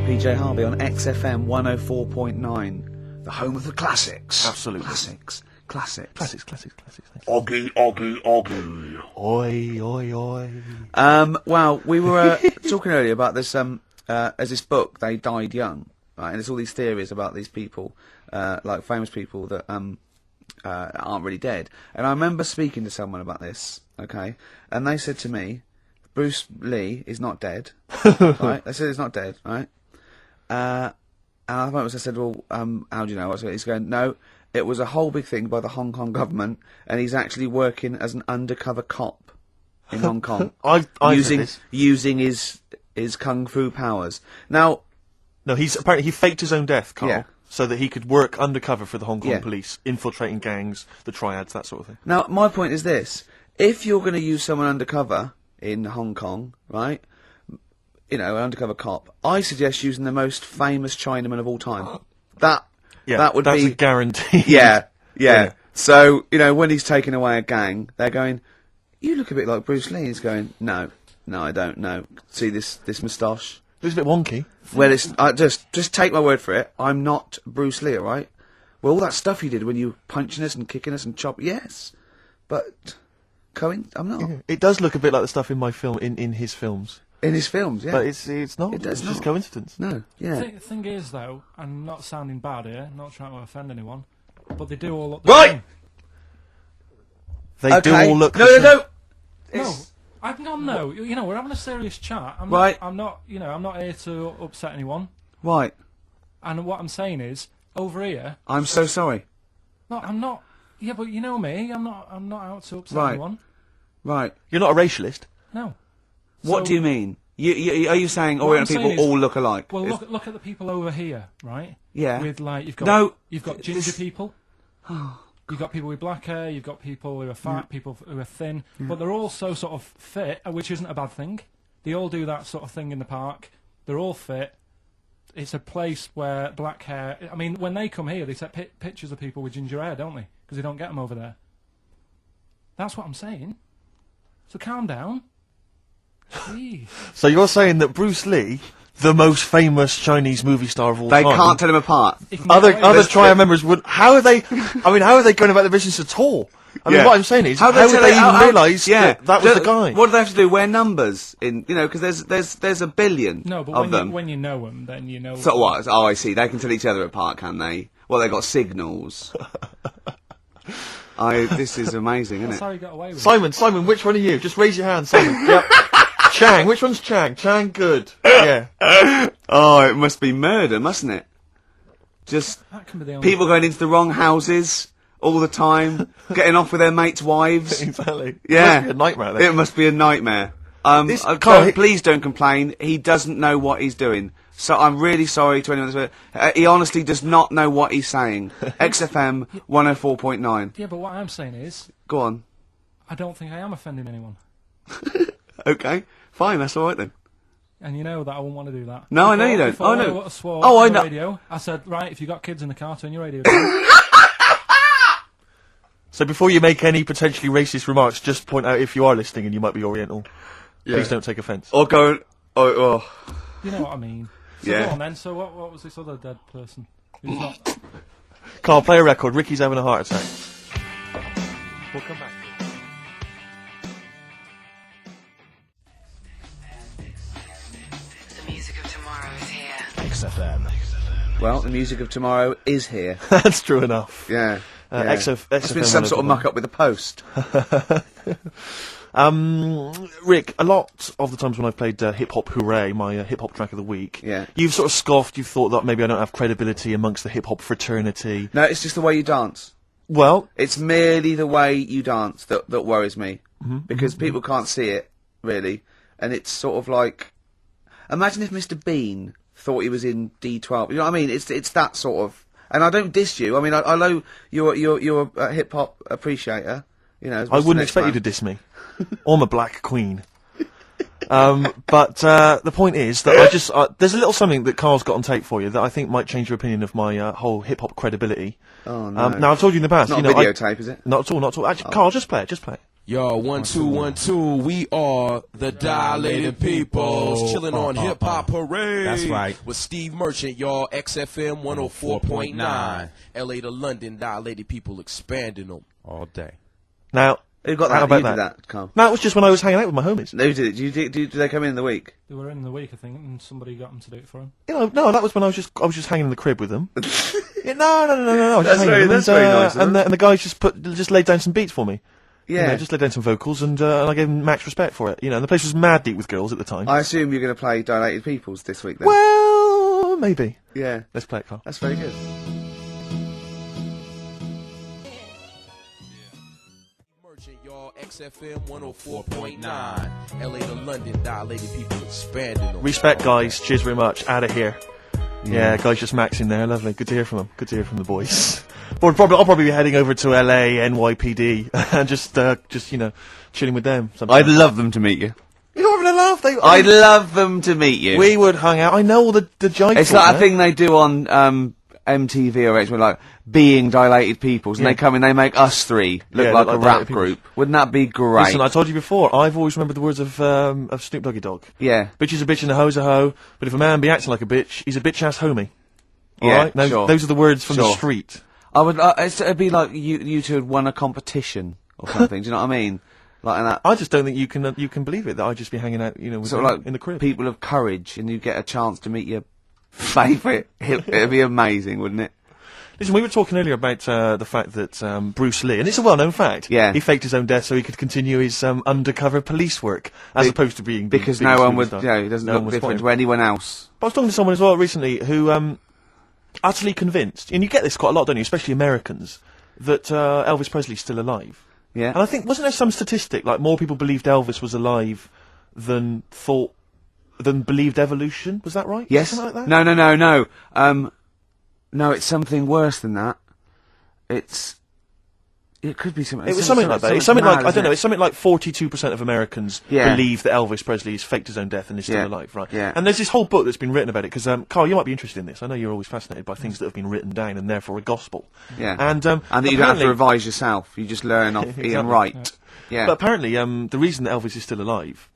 PJ Harvey on XFM 104.9, the home of the classics. Absolutely. Classics. Classics. Thank you. Oggy. Oi, oi, oi. Well, we were talking earlier about this. As this book, They Died Young, right? And there's all these theories about these people, like famous people that aren't really dead. And I remember speaking to someone about this, okay? And they said to me, Bruce Lee is not dead, right? They said he's not dead, right? And I said, well, how do you know? He's going, no, it was a whole big thing by the Hong Kong government, and he's actually working as an undercover cop in Hong Kong, I've heard this. using his kung fu powers. Now, No, apparently he faked his own death, Carl, Yeah. so that he could work undercover for the Hong Kong Yeah. police, infiltrating gangs, the triads, that sort of thing. Now, my point is this: if you're going to use someone undercover in Hong Kong, right? You know, an undercover cop. I suggest using the most famous Chinaman of all time. That would that's be a guarantee. Yeah. Yeah. So, you know, when he's taking away a gang, they're going, you look a bit like Bruce Lee. He's going, no, I don't know. See this moustache? It was a bit wonky. Well, it's just take my word for it. I'm not Bruce Lee, all right? Well, all that stuff you did when you were punching us and kicking us and yes, but I'm not It does look a bit like the stuff in my film, in his films, in his films. Yeah, but it's not. It does it's just not. coincidence. no, yeah. Thing is, though, I'm not sounding bad here, not trying to offend anyone, but they do all look the Right. same. They do all look. No. No, It's- I've gone no. You know, we're having a serious chat. Right. I'm not. You know, I'm not here to upset anyone. Right. And what I'm saying is, over here, I'm so sorry. no, I'm not. Yeah, but you know me. I'm not out to upset Right. anyone. Right. You're not a racialist. No. What So- do you mean? Are you saying What Oriental I'm people saying is- all look alike? Well, Is- look at the people over here, right? Yeah. With like you've got No, you've got ginger this- people. You've got people with black hair. You've got people who are fat, people who are thin, but they're all so sort of fit, which isn't a bad thing. They all do that sort of thing in the park. They're all fit. It's a place where black hair. I mean, when they come here, they take pictures of people with ginger hair, don't they? Because they don't get them over there. That's what I'm saying. So calm down. Jeez. So you're saying that Bruce Lee, the most famous Chinese movie star of all they time, can't tell them apart. He can get other away other with it. triad members would. How are they? I mean, how are they going about the business at all? I mean, Yeah. what I'm saying is, how would tell they it- even realise yeah, that was the guy? What do they have to do? Wear numbers in, you know, because there's a billion No, but of them. when you know them, then you know. So what? Oh, I see. They can tell each other apart, can they? Well, they got signals. This is amazing, That's isn't how it? he got away with it. Simon, which one are you? Just raise your hand, Simon. Yep. Chang, which one's Chang? Chang, good. Yeah. Oh, it must be murder, mustn't it? Just That can be the only. people going into the wrong houses, all the time, getting off with their mates' wives. Exactly. Yeah. It must be a nightmare. Then. It must be a nightmare. Please don't complain. He doesn't know what he's doing. So I'm really sorry to anyone that's... he honestly does not know what he's saying. XFM 104.9. Yeah, but what I'm saying is, Go on. I don't think I am offending anyone. Okay. Fine, that's alright then. And you know that I wouldn't want to do that. No, I know you don't. Before Oh, no. I swore Oh, I on the know. radio, I said, right, if you got kids in the car, turn your radio down. So before you make any potentially racist remarks, just point out if you are listening and you might be Oriental. Please don't take offence. Or go... Oh. You know what I mean. So Yeah. go on then, so what was this other dead person? Who's not... Carl, play a record. Ricky's having a heart attack. We'll come back. The music of tomorrow is here. XFM. Well, the music of tomorrow is here. That's true enough. Yeah. XFM It's been some sort of muck-up with the post. Rick, a lot of the times when I've played Hip Hop Hooray, my hip hop track of the week, Yeah. you've sort of scoffed, you've thought that maybe I don't have credibility amongst the hip hop fraternity. No, it's just the way you dance. Well, It's merely the way you dance that worries me. Because people can't see it, really. And it's sort of like... Imagine if Mr. Bean thought he was in D12. You know what I mean? It's that sort of... And I don't diss you. I mean, I know you're a hip-hop appreciator. You know, as I Mr. wouldn't Next expect Man. you to diss me. I'm a black queen. But the point is that there's a little something that Carl's got on tape for you that I think might change your opinion of my whole hip-hop credibility. Oh, no. Now, I've told you in the past. Not you a know, videotape, is it? Not at all, not at all. Actually, Carl, just play it, Yo, 1 2 1 2. We are the Dilated Peoples, chilling on Hip Hop Parade. That's right. With Steve Merchant, y'all. XFM 104.9. LA to London, Dilated People expanding them All day. Now, Who got how that? about You that? did that, Carl. No, it was just when I was hanging out with my homies. Who did it? Did they come in the week? They were in the week, I think, and somebody got them to do it for him. You know, no, that was when I was just hanging in the crib with them. Yeah, no. I was just That's hanging very- with them, that's very nice of and them. the guys just laid down some beats for me. Yeah. You know, just laid down some vocals, and I gave them max respect for it. You know, and the place was mad deep with girls at the time. I assume you're going to play Dilated Peoples this week then. Well, maybe. Yeah. Let's play it, Carl. That's very good. Merchant, y'all. XFM 104.9. LA to London, Dilated People expanding them. Respect, guys. Cheers very much. Out of here. Yeah, guys, just maxing there. Lovely. Good to hear from them. Good to hear from the boys. But I'll probably be heading over to LA, NYPD, and just you know, chilling with them. sometime. I'd love them to meet you. You're having a laugh. I'd love them to meet you. We would hang out. I know all the jive. It's like a thing they do on MTV or H, like being Dilated Peoples, and Yeah. they come in, they make us three look Yeah, like look a like rap Dilated Peoples. group. Wouldn't that be great? Listen, I told you before. I've always remembered the words of Snoop Doggy Dogg. Yeah. Bitch is a bitch and a hoe's a hoe. But if a man be acting like a bitch, he's a bitch ass homie. All Yeah, right. Now, sure. those are the words from the Sure. street. I would. It'd be like you two had won a competition or something. Do you know what I mean? Like that. I just don't think you can believe it that I'd just be hanging out, you know, with Sort them of like in the crib. people of courage, and you get a chance to meet your favourite. It'd be amazing, wouldn't it? Listen, we were talking earlier about the fact that Bruce Lee, and it's a well-known fact, Yeah. he faked his own death so he could continue his undercover police work, as opposed to being the Because biggest no one would. superstar. You know, he doesn't No one look was different spotting. to anyone else. But I was talking to someone as well recently who utterly convinced, and you get this quite a lot, don't you, especially Americans, that Elvis Presley's still alive. Yeah. And I think, wasn't there some statistic, like more people believed Elvis was alive than believed evolution? Was that right? Yes. Something like that? No. No, it's something worse than that. It could be something. It was something like that. It's something mad, like, I isn't don't know, it? it's something like 42% of Americans Yeah. believe that Elvis Presley has faked his own death and is still Yeah. alive, right? Yeah. And there's this whole book that's been written about it, because, Carl, you might be interested in this. I know you're always fascinated by things that have been written down and therefore a gospel. Yeah. And that you don't have to apparently- revise yourself. You just learn off Exactly. Ian Wright. Yeah. But apparently, the reason that Elvis is still alive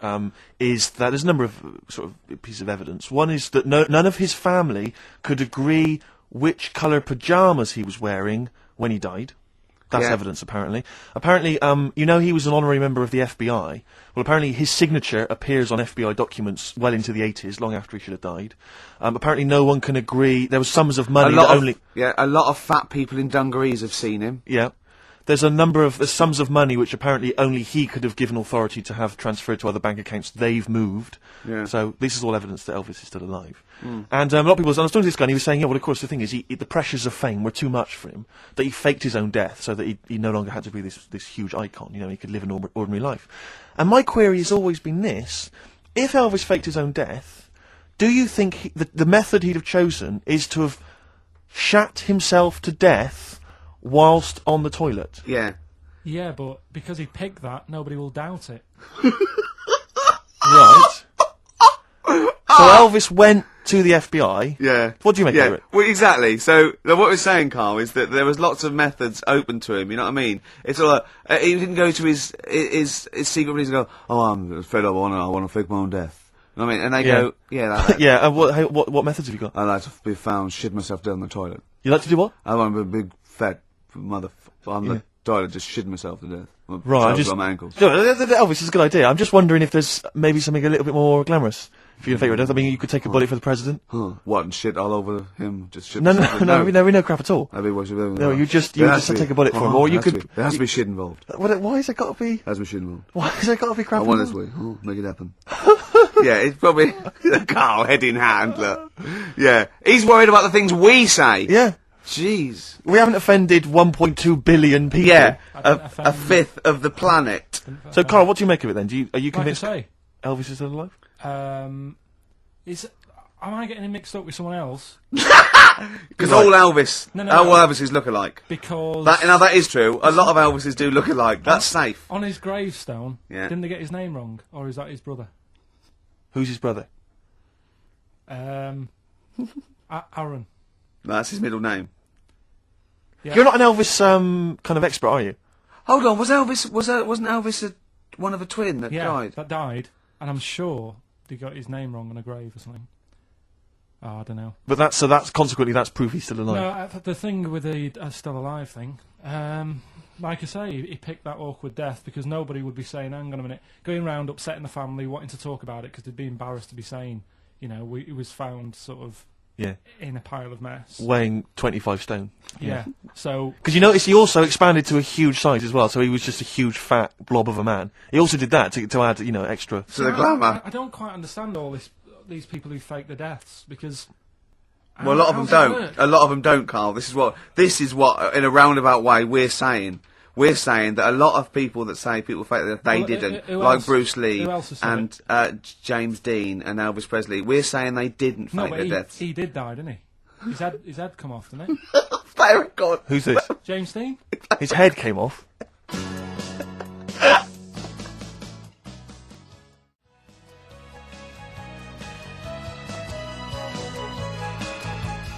is that there's a number of sort of pieces of evidence. One is that none of his family could agree which colour pyjamas he was wearing when he died. That's Yeah. evidence, apparently. Apparently, you know, he was an honorary member of the FBI. Well, apparently his signature appears on FBI documents well into the 80s, long after he should have died. Apparently no one can agree. There was sums of money that only... a lot of fat people in dungarees have seen him. Yeah. there's sums of money which apparently only he could have given authority to have transferred to other bank accounts. They've moved. Yeah. So this is all evidence that Elvis is still alive. And a lot of people, I was talking to this guy and he was saying, yeah, well, of course, the thing is, the pressures of fame were too much for him, that he faked his own death so that he no longer had to be this huge icon, he could live an ordinary life. And my query has always been this: if Elvis faked his own death, do you think the method he'd have chosen is to have shat himself to death whilst on the toilet? Yeah. Yeah, but because he picked that, nobody will doubt it. Right. So Elvis went to the FBI. Yeah. What do you make of it? Well, exactly. So what we're saying, Carl, is that there was lots of methods open to him. You know what I mean? It's all like, he didn't go to his secret police and go, "Oh, I'm fed up. I want to fake my own death." You know what I mean? And they go, "Yeah, that." Yeah. And what methods have you got? I like to be found shit myself down the toilet. You like to do what? I want to be a big fat on the toilet, just shitting myself to death. Right. Just on my ankles. No, Elvis is a good idea. I'm just wondering if there's maybe something a little bit more glamorous for your fake death. I mean, you could take a bullet for the president. Huh. What, and shit all over him? Just shit No, myself? we know crap at all. That'd be what you No, you just take a bullet for him, or you could. There has to be shit involved. Why has it got to be? There has to be shit involved. Why has it got to be crap? I want this way. Oh, make it happen. Yeah, it's probably Carl, head in hand, look. Yeah, he's worried about the things we say. Yeah. Jeez. We haven't offended 1.2 billion people. Yeah, didn't a fifth of the planet. So, Carl, what do you make of it then? Are you Like I convinced say, Elvis is still alive? am I getting him mixed up with someone else? Because all Elvis, No, all Elvises look alike. Because That is true. A lot of Elvises do look alike. That's safe. on his gravestone, Yeah. didn't they get his name wrong, or is that his brother? Who's his brother? Aaron. That's his middle name. Yeah. You're not an Elvis kind of expert, are you? Hold on, wasn't Elvis one of a twin that died? that died, and I'm sure they got his name wrong on a grave or something. Oh, I don't know. But that's consequently that's proof he's still alive. No, the thing with the still alive thing, like I say, he picked that awkward death because nobody would be saying, hang on a minute, going round upsetting the family, wanting to talk about it because they'd be embarrassed to be saying, he was found sort of in a pile of mess. Weighing 25 stone. Yeah. So Because you notice he also expanded to a huge size as well, so he was just a huge fat blob of a man. He also did that to add, extra. To the glamour. I don't quite understand these people who fake the deaths because. Well, a lot of them how's it don't. work? A lot of them don't, Carl. This is what, in a roundabout way, we're saying. We're saying that a lot of people that say people fake that they Well, didn't, who like else- Bruce Lee who else has said and James Dean and Elvis Presley. We're saying they didn't No, fake but their he, deaths. he did die, didn't he? His head come off, didn't it? Very good. Who's this? James Dean? His head came off.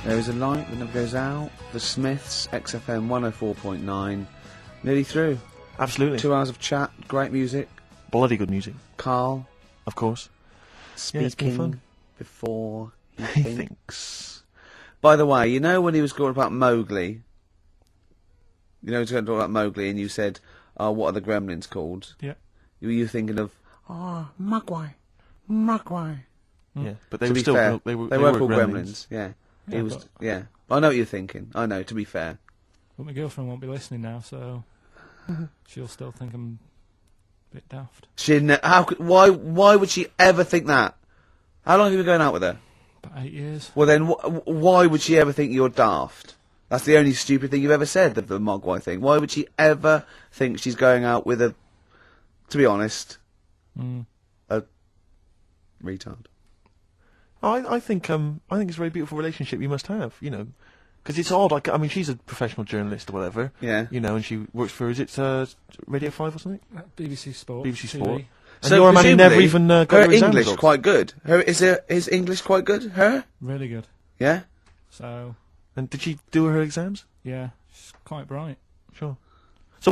There is a light that never goes out. The Smiths, XFM 104.9. Nearly through. Absolutely. 2 hours of chat, great music. Bloody good music, Carl of course. Yeah, it's been speaking fun. before he He thinks. By the way, when he was talking about Mowgli, he was going to talk about Mowgli, and you said, "Oh, what are the gremlins called?" Yeah. Were you thinking of, Mugwai? Yeah, but they To were be still fair, they were called gremlins. Yeah. Yeah, It was. but- Yeah. I know what you're thinking. I know. To be fair. But my girlfriend won't be listening now, so she'll still think I'm a bit daft. Why would she ever think that? How long have you been going out with her? About 8 years. Well, then, why would she ever think you're daft? That's the only stupid thing you've ever said, the Mogwai thing. Why would she ever think she's going out with a, to be honest, a retard? I think it's a very beautiful relationship you must have, because it's odd. I mean, she's a professional journalist or whatever. Yeah. And she works for Radio 5 or something. BBC Sport. BBC TV. Sport. And you're a man who never even got her your exam English results. quite good. Is English quite good? Her? Really good. Yeah. So, And did she do her exams? yeah, she's quite bright. Sure.